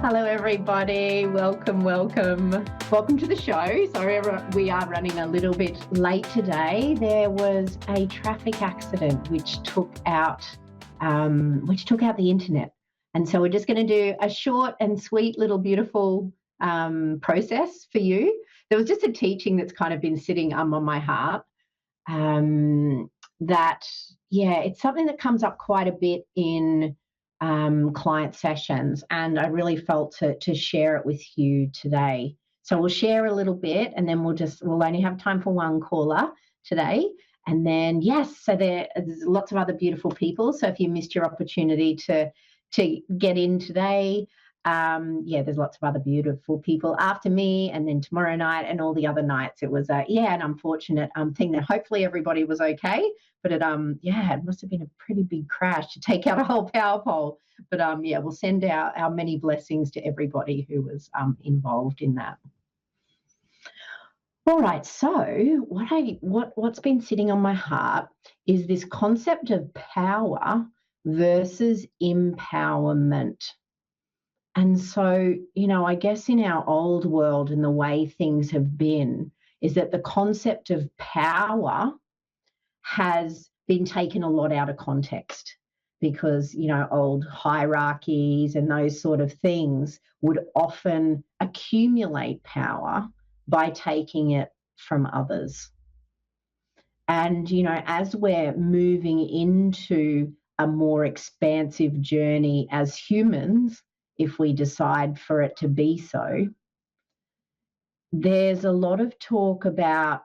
Hello, everybody. Welcome. Welcome to the show. Sorry, we are running a little bit late today. There was a traffic accident which took out the internet. And so we're just going to do a short and sweet little beautiful process for you. There was just a teaching that's kind of been sitting on my heart it's something that comes up quite a bit in client sessions, and I really felt to share it with you today. So we'll share a little bit, and then we'll only have time for one caller today. And then, so there's lots of other beautiful people. So if you missed your opportunity to get in today, there's lots of other beautiful people after me, and then tomorrow night and all the other nights. It was an unfortunate thing that hopefully everybody was okay, but it must have been a pretty big crash to take out a whole power pole. But we'll send our many blessings to everybody who was involved in that. All right, so what's been sitting on my heart is this concept of power versus empowerment. And so, I guess in our old world and the way things have been is that the concept of power has been taken a lot out of context because, old hierarchies and those sort of things would often accumulate power by taking it from others. And, as we're moving into a more expansive journey as humans, if we decide for it to be so, there's a lot of talk about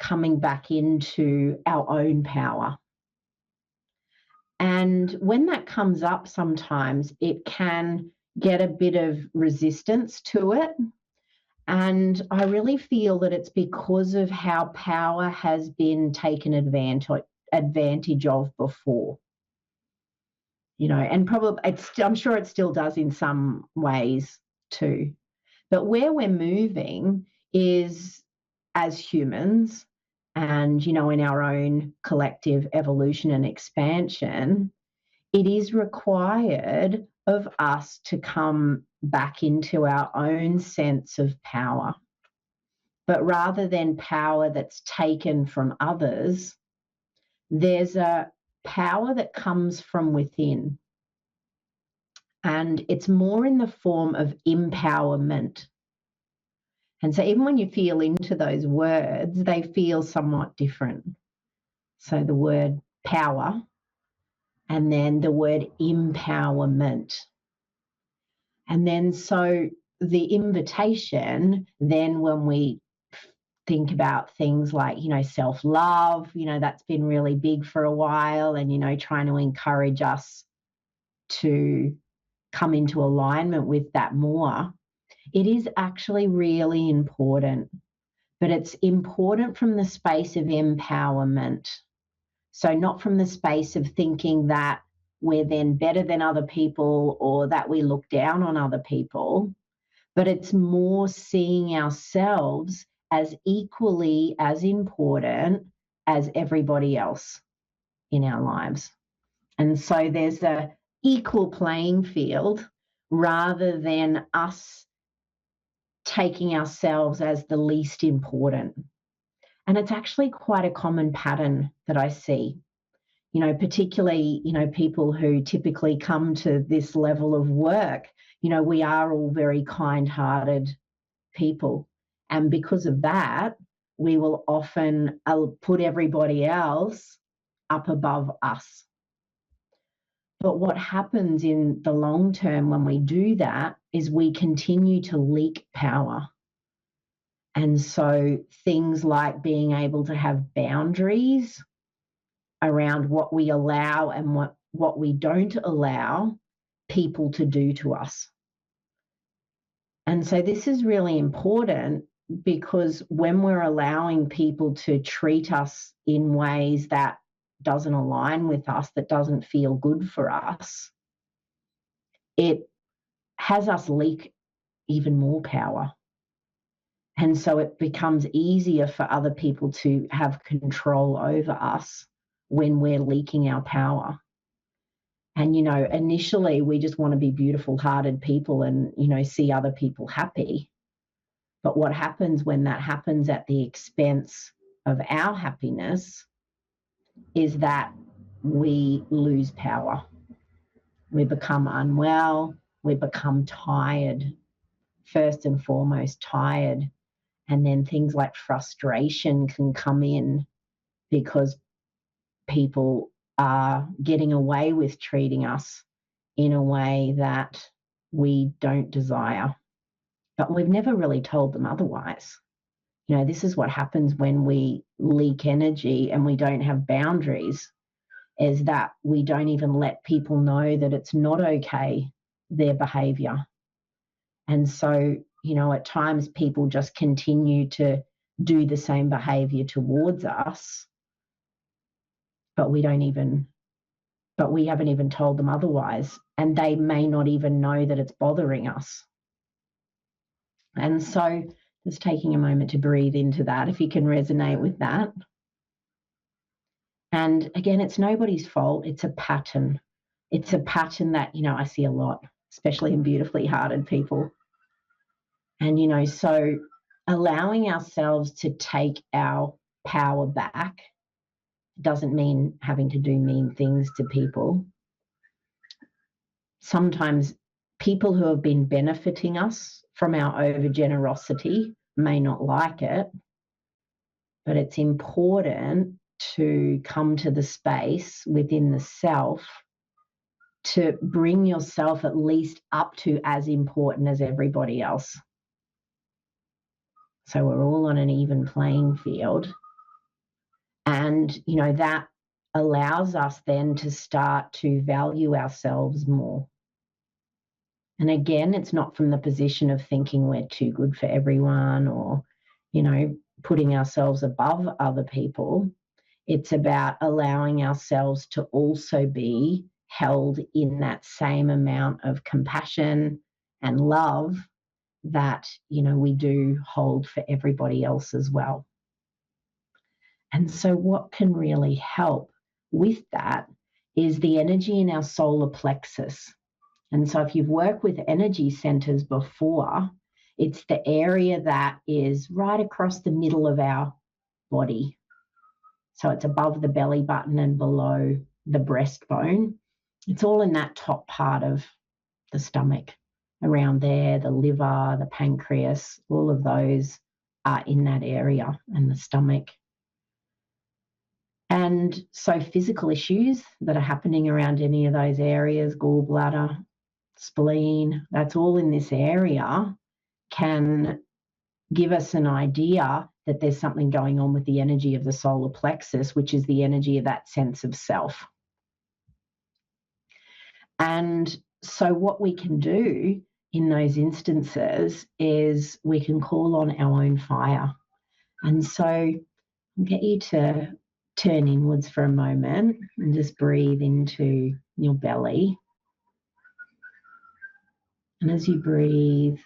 coming back into our own power. And when that comes up, sometimes it can get a bit of resistance to it. And I really feel that it's because of how power has been taken advantage of before. And probably I'm sure it still does in some ways too. But where we're moving is as humans and, in our own collective evolution and expansion, it is required of us to come back into our own sense of power. But rather than power that's taken from others, there's a power that comes from within. And it's more in the form of empowerment. And so even when you feel into those words, they feel somewhat different. So the word power and then the word empowerment. And then so the invitation, then when we think about things like, self-love, that's been really big for a while, and, trying to encourage us to come into alignment with that more. It is actually really important, but it's important from the space of empowerment. So not from the space of thinking that we're then better than other people or that we look down on other people, but it's more seeing ourselves as equally as important as everybody else in our lives. And so there's an equal playing field rather than us taking ourselves as the least important. And it's actually quite a common pattern that I see, particularly, people who typically come to this level of work. We are all very kind-hearted people. And because of that, we will often put everybody else up above us. But what happens in the long term when we do that is we continue to leak power. And so things like being able to have boundaries around what we allow and what we don't allow people to do to us. And so this is really important because when we're allowing people to treat us in ways that doesn't align with us, that doesn't feel good for us, it has us leak even more power. And so it becomes easier for other people to have control over us when we're leaking our power. And, initially we just want to be beautiful hearted people and, see other people happy. But what happens when that happens at the expense of our happiness is that we lose power. We become unwell. We become tired, first and foremost, tired. And then things like frustration can come in because people are getting away with treating us in a way that we don't desire. But we've never really told them otherwise. This is what happens when we leak energy and we don't have boundaries, is that we don't even let people know that it's not okay, their behavior. And so, at times people just continue to do the same behavior towards us, but we haven't even told them otherwise. And they may not even know that it's bothering us. And so just taking a moment to breathe into that, if you can resonate with that. And again, it's nobody's fault. It's a pattern. It's a pattern that, I see a lot, especially in beautifully hearted people. And, so allowing ourselves to take our power back doesn't mean having to do mean things to people. Sometimes people who have been benefiting us from our over generosity may not like it, but it's important to come to the space within the self to bring yourself at least up to as important as everybody else. So we're all on an even playing field. And, that allows us then to start to value ourselves more. And again, it's not from the position of thinking we're too good for everyone or, putting ourselves above other people. It's about allowing ourselves to also be held in that same amount of compassion and love that, we do hold for everybody else as well. And so what can really help with that is the energy in our solar plexus. And so if you've worked with energy centers before, it's the area that is right across the middle of our body. So it's above the belly button and below the breastbone. It's all in that top part of the stomach, around there, the liver, the pancreas, all of those are in that area, and the stomach. And so physical issues that are happening around any of those areas, gallbladder, spleen, that's all in this area, can give us an idea that there's something going on with the energy of the solar plexus, which is the energy of that sense of self. And so what we can do in those instances is we can call on our own fire. And so I'll get you to turn inwards for a moment and just breathe into your belly. And as you breathe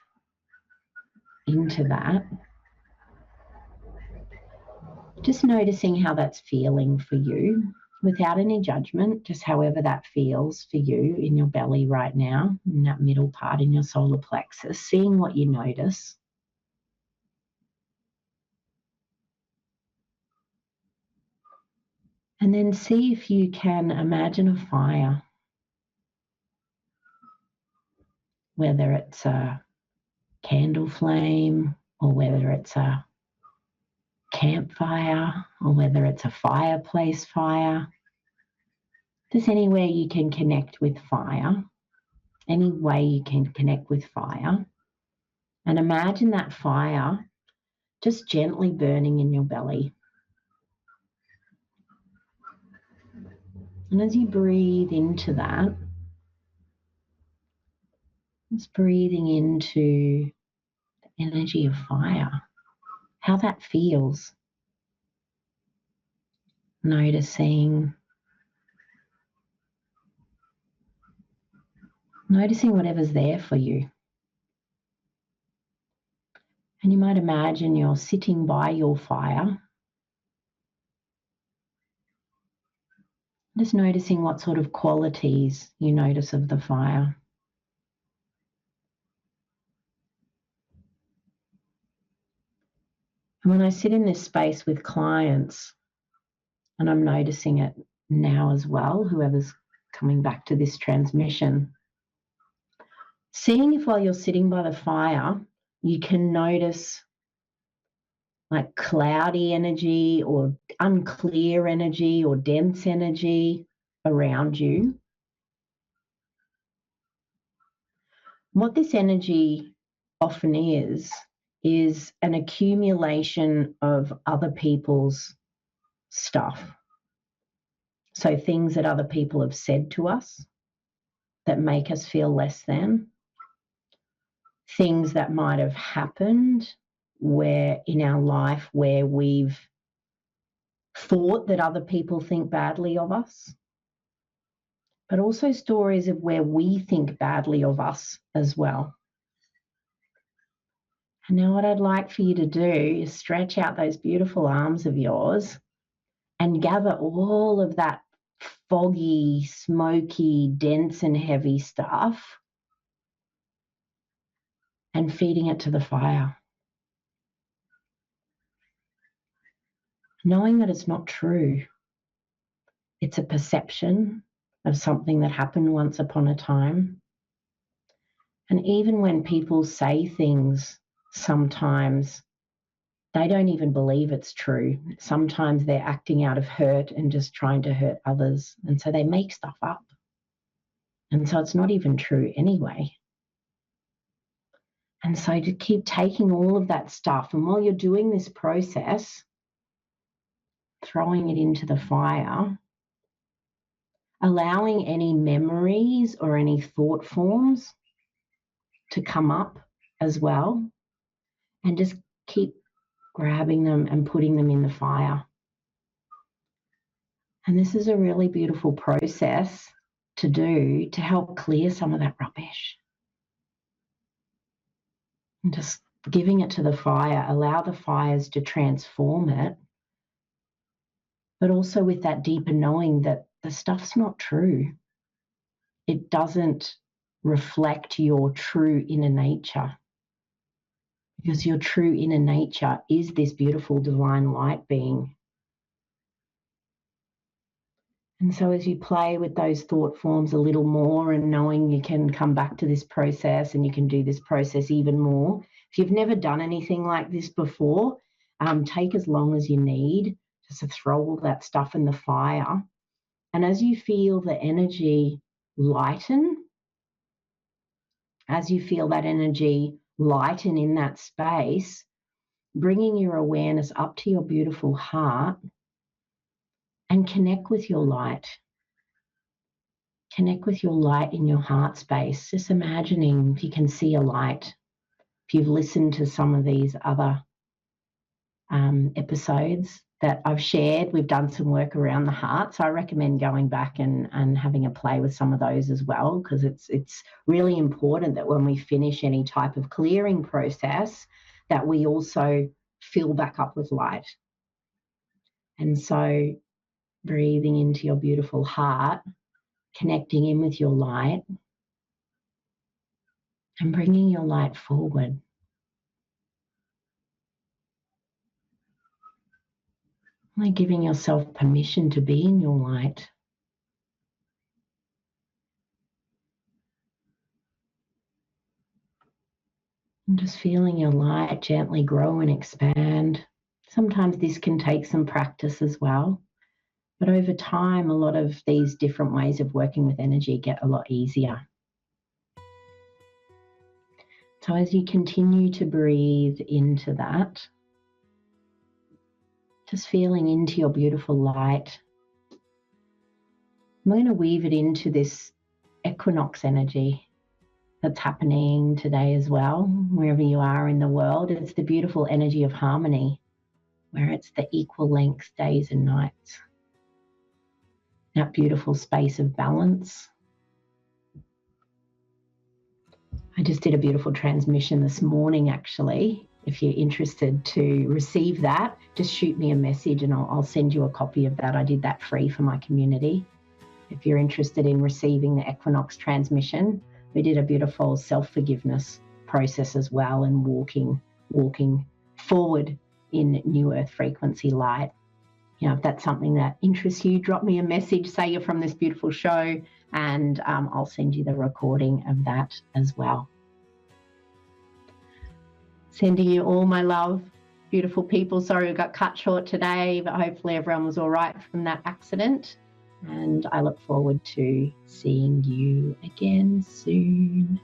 into that, just noticing how that's feeling for you without any judgment, just however that feels for you in your belly right now, in that middle part in your solar plexus, seeing what you notice. And then see if you can imagine a fire, whether it's a candle flame or whether it's a campfire or whether it's a fireplace fire. Just anywhere you can connect with fire, any way you can connect with fire. And imagine that fire just gently burning in your belly. And as you breathe into that, just breathing into the energy of fire, how that feels. Noticing whatever's there for you. And you might imagine you're sitting by your fire Just noticing what sort of qualities you notice of the fire. And when I sit in this space with clients, and I'm noticing it now as well, whoever's coming back to this transmission, seeing if while you're sitting by the fire, you can notice like cloudy energy or unclear energy or dense energy around you. What this energy often is an accumulation of other people's stuff. So things that other people have said to us that make us feel less than, things that might have happened where in our life where we've thought that other people think badly of us, but also stories of where we think badly of us as well. And now what I'd like for you to do is stretch out those beautiful arms of yours and gather all of that foggy, smoky, dense and heavy stuff and feeding it to the fire. Knowing that it's not true. It's a perception of something that happened once upon a time. And even when people say things, sometimes they don't even believe it's true. Sometimes they're acting out of hurt and just trying to hurt others. And so they make stuff up. And so it's not even true anyway. And so to keep taking all of that stuff, and while you're doing this process, throwing it into the fire, allowing any memories or any thought forms to come up as well, and just keep grabbing them and putting them in the fire. And this is a really beautiful process to do to help clear some of that rubbish. And just giving it to the fire, allow the fires to transform it, but also with that deeper knowing that the stuff's not true. It doesn't reflect your true inner nature, because your true inner nature is this beautiful divine light being. And so as you play with those thought forms a little more and knowing you can come back to this process and you can do this process even more, if you've never done anything like this before, take as long as you need just to throw all that stuff in the fire. And as you feel the energy lighten, as you feel that energy lighten in that space, bringing your awareness up to your beautiful heart and connect with your light. Connect with your light in your heart space. Just imagining if you can see a light. If you've listened to some of these other episodes that I've shared, we've done some work around the heart. So I recommend going back and having a play with some of those as well, because it's really important that when we finish any type of clearing process, that we also fill back up with light. And so breathing into your beautiful heart, connecting in with your light and bringing your light forward. Like giving yourself permission to be in your light. And just feeling your light gently grow and expand. Sometimes this can take some practice as well. But over time, a lot of these different ways of working with energy get a lot easier. So as you continue to breathe into that, just feeling into your beautiful light, I'm going to weave it into this equinox energy that's happening today as well, wherever you are in the world. It's the beautiful energy of harmony, where it's the equal length days and nights. That beautiful space of balance. I just did a beautiful transmission this morning, actually. If you're interested to receive that, just shoot me a message and I'll send you a copy of that. I did that free for my community. if you're interested in receiving the equinox transmission, we did a beautiful self-forgiveness process as well, and walking forward in new earth frequency light. If that's something that interests you, drop me a message, say you're from this beautiful show, and I'll send you the recording of that as well. Sending you all my love, beautiful people. Sorry we got cut short today, but hopefully everyone was all right from that accident. And I look forward to seeing you again soon.